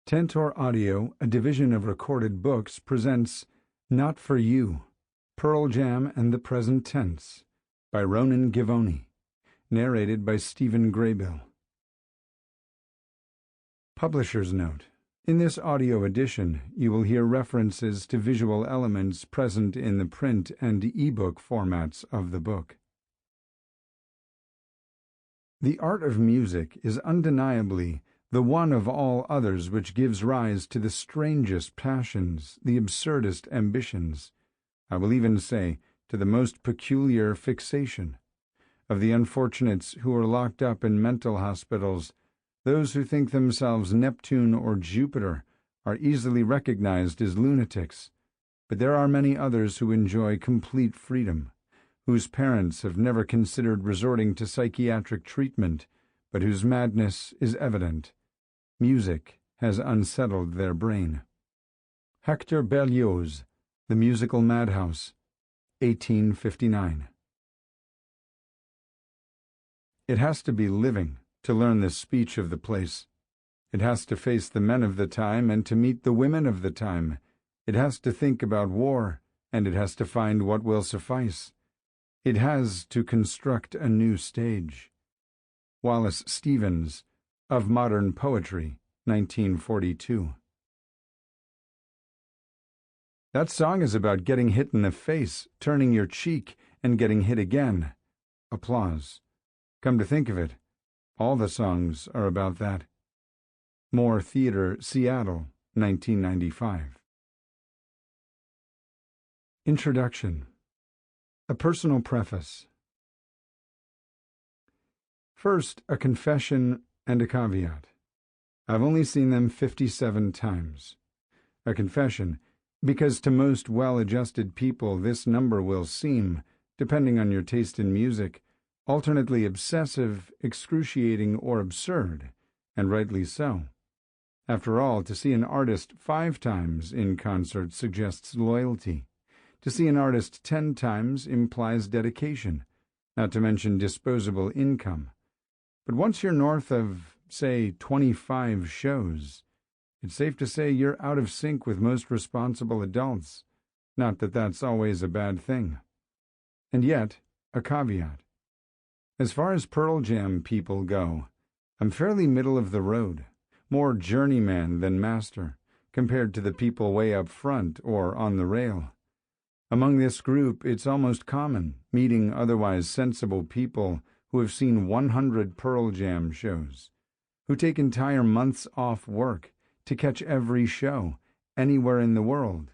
Tantor Audio, a division of Recorded Books, presents Not For You, Pearl Jam and the Present Tense, by Ronen Givony, narrated by Stephen Graybill. Publisher's Note: in this audio edition, you will hear references to visual elements present in the print and e-book formats of the book. The art of music is undeniably the one of all others which gives rise to the strangest passions, the absurdest ambitions, I will even say, to the most peculiar fixation. Of the unfortunates who are locked up in mental hospitals, those who think themselves Neptune or Jupiter are easily recognized as lunatics, but there are many others who enjoy complete freedom, whose parents have never considered resorting to psychiatric treatment, but whose madness is evident. Music has unsettled their brain. Hector Berlioz, The Musical Madhouse, 1859. It has to be living to learn the speech of the place. It has to face the men of the time and to meet the women of the time. It has to think about war, and it has to find what will suffice. It has to construct a new stage. Wallace Stevens, Of Modern Poetry, 1942. That song is about getting hit in the face, turning your cheek, and getting hit again. Applause. Come to think of it, all the songs are about that. Moore Theatre, Seattle, 1995. Introduction. A personal preface. First, a confession and a caveat. I've only seen them 57 times. A confession, because to most well-adjusted people this number will seem, depending on your taste in music, alternately obsessive, excruciating, or absurd, and rightly so. After all, to see an artist 5 times in concert suggests loyalty. To see an artist 10 times implies dedication, not to mention disposable income. But once you're north of, say, 25 shows, it's safe to say you're out of sync with most responsible adults. Not that that's always a bad thing. And yet, a caveat. As far as Pearl Jam people go, I'm fairly middle of the road, more journeyman than master, compared to the people way up front or on the rail. Among this group, it's almost common, meeting otherwise sensible people who have seen 100 Pearl Jam shows, who take entire months off work to catch every show, anywhere in the world,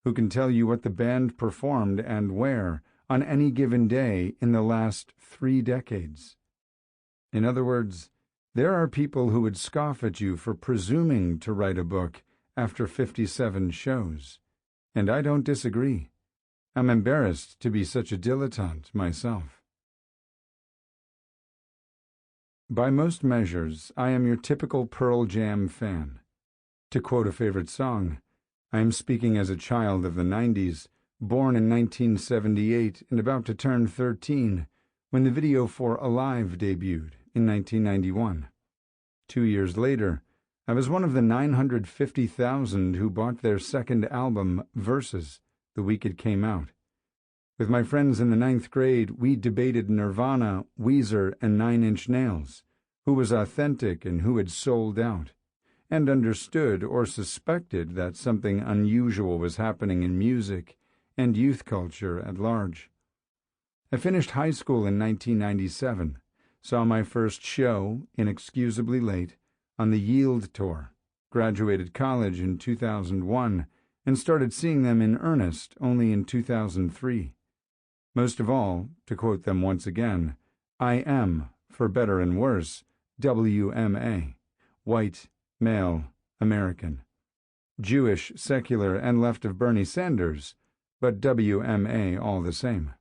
who can tell you what the band performed and where on any given day in the last 3 decades. In other words, there are people who would scoff at you for presuming to write a book after 57 shows, and I don't disagree. I'm embarrassed to be such a dilettante myself. By most measures, I am your typical Pearl Jam fan. To quote a favorite song, I am speaking as a child of the 90s, born in 1978 and about to turn 13, when the video for Alive debuted in 1991. 2 years later, I was one of the 950,000 who bought their second album, Versus, the week it came out. With my friends in the 9th grade, we debated Nirvana, Weezer, and 9 Inch Nails, who was authentic and who had sold out, and understood or suspected that something unusual was happening in music and youth culture at large. I finished high school in 1997, saw my first show, inexcusably late, on the Yield Tour, graduated college in 2001, and started seeing them in earnest only in 2003. Most of all, to quote them once again, I am, for better and worse, W.M.A, white, male, American. Jewish, secular, and left of Bernie Sanders, but W.M.A all the same.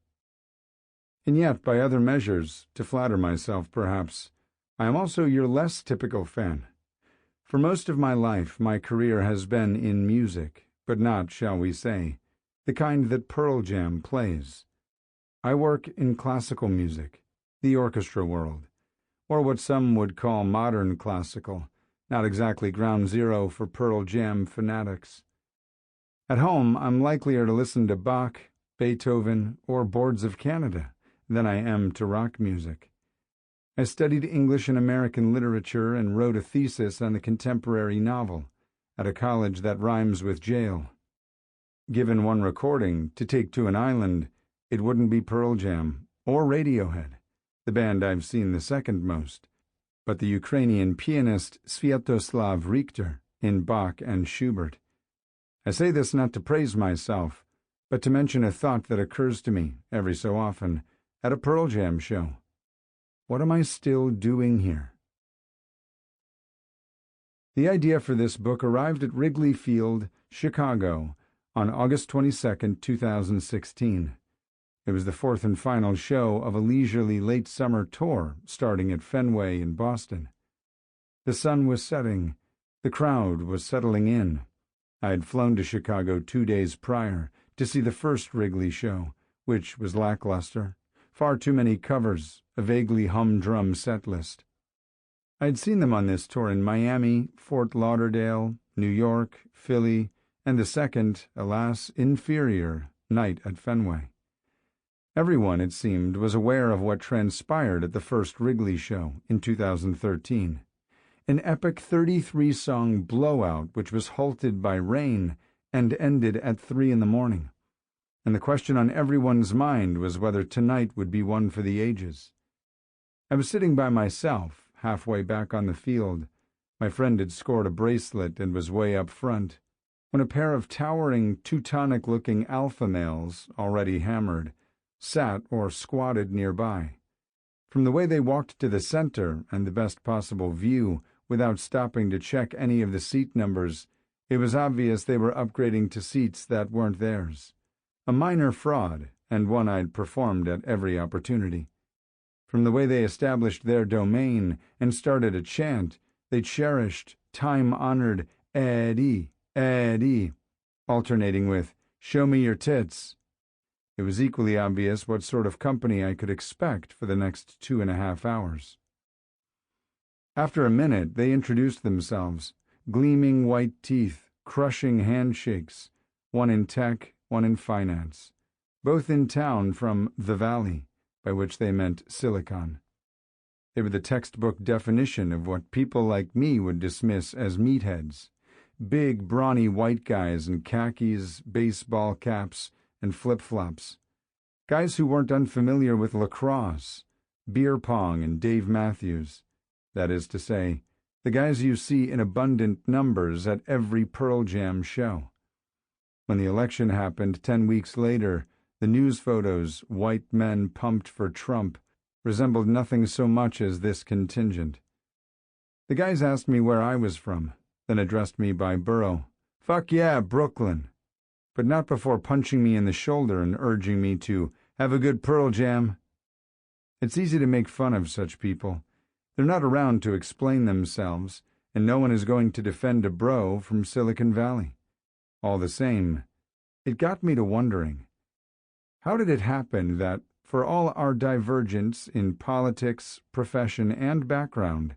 And yet, by other measures, to flatter myself perhaps, I am also your less typical fan. For most of my life, my career has been in music, but not, shall we say, the kind that Pearl Jam plays. I work in classical music, the orchestra world, or what some would call modern classical, not exactly ground zero for Pearl Jam fanatics. At home, I'm likelier to listen to Bach, Beethoven, or Boards of Canada than I am to rock music. I studied English and American literature and wrote a thesis on the contemporary novel at a college that rhymes with jail. Given one recording to take to an island, it wouldn't be Pearl Jam or Radiohead, the band I've seen the second most, but the Ukrainian pianist Sviatoslav Richter in Bach and Schubert. I say this not to praise myself, but to mention a thought that occurs to me every so often at a Pearl Jam show. What am I still doing here? The idea for this book arrived at Wrigley Field, Chicago, on August 22, 2016. It was the fourth and final show of a leisurely late summer tour starting at Fenway in Boston. The sun was setting. The crowd was settling in. I had flown to Chicago 2 days prior to see the first Wrigley show, which was lackluster. Far too many covers, a vaguely humdrum set list. I had seen them on this tour in Miami, Fort Lauderdale, New York, Philly, and the second, alas, inferior, night at Fenway. Everyone, it seemed, was aware of what transpired at the first Wrigley show in 2013. An epic 33-song blowout which was halted by rain and ended at 3 a.m. And the question on everyone's mind was whether tonight would be one for the ages. I was sitting by myself, halfway back on the field. My friend had scored a bracelet and was way up front, when a pair of towering, Teutonic-looking alpha males, already hammered, sat or squatted nearby. From the way they walked to the center and the best possible view without stopping to check any of the seat numbers, it was obvious they were upgrading to seats that weren't theirs. A minor fraud, and one I'd performed at every opportunity. From the way they established their domain and started a chant, they cherished time-honored Eddie, Eddie, alternating with, "Show me your tits." It was equally obvious what sort of company I could expect for the next 2.5 hours. After a minute, they introduced themselves, gleaming white teeth, crushing handshakes, one in tech, one in finance, both in town from the Valley, by which they meant Silicon. They were the textbook definition of what people like me would dismiss as meatheads, big, brawny white guys in khakis, baseball caps, and flip-flops. Guys who weren't unfamiliar with lacrosse, beer pong, and Dave Matthews. That is to say, the guys you see in abundant numbers at every Pearl Jam show. When the election happened 10 weeks later, the news photos, white men pumped for Trump, resembled nothing so much as this contingent. The guys asked me where I was from, then addressed me by borough. "Fuck yeah, Brooklyn." But not before punching me in the shoulder and urging me to have a good Pearl Jam. It's easy to make fun of such people. They're not around to explain themselves, and no one is going to defend a bro from Silicon Valley. All the same, it got me to wondering, how did it happen that, for all our divergence in politics, profession, and background,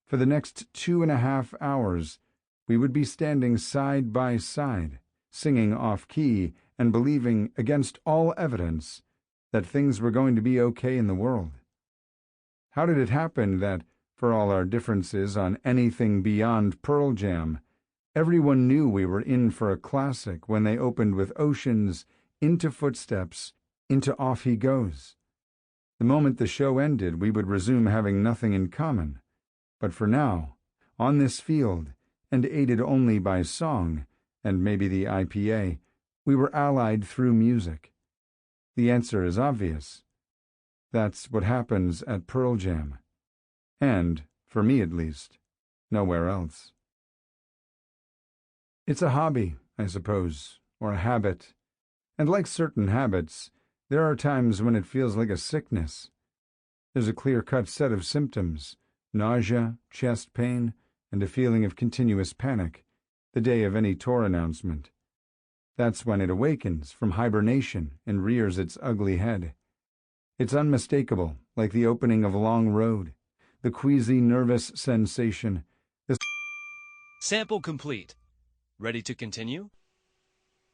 for the next 2.5 hours, we would be standing side by side, singing off-key and believing, against all evidence, that things were going to be okay in the world? How did it happen that, for all our differences on anything beyond Pearl Jam, everyone knew we were in for a classic when they opened with Oceans, Into Footsteps, into Off He Goes? The moment the show ended, we would resume having nothing in common. But for now, on this field, and aided only by song, and maybe the IPA, we were allied through music. The answer is obvious. That's what happens at Pearl Jam. And, for me at least, nowhere else. It's a hobby, I suppose, or a habit. And like certain habits, there are times when it feels like a sickness. There's a clear-cut set of symptoms: nausea, chest pain, and a feeling of continuous panic, the day of any tour announcement. That's when it awakens from hibernation and rears its ugly head. It's unmistakable, like the opening of a long road, the queasy, nervous sensation, the Sample complete. Ready to continue?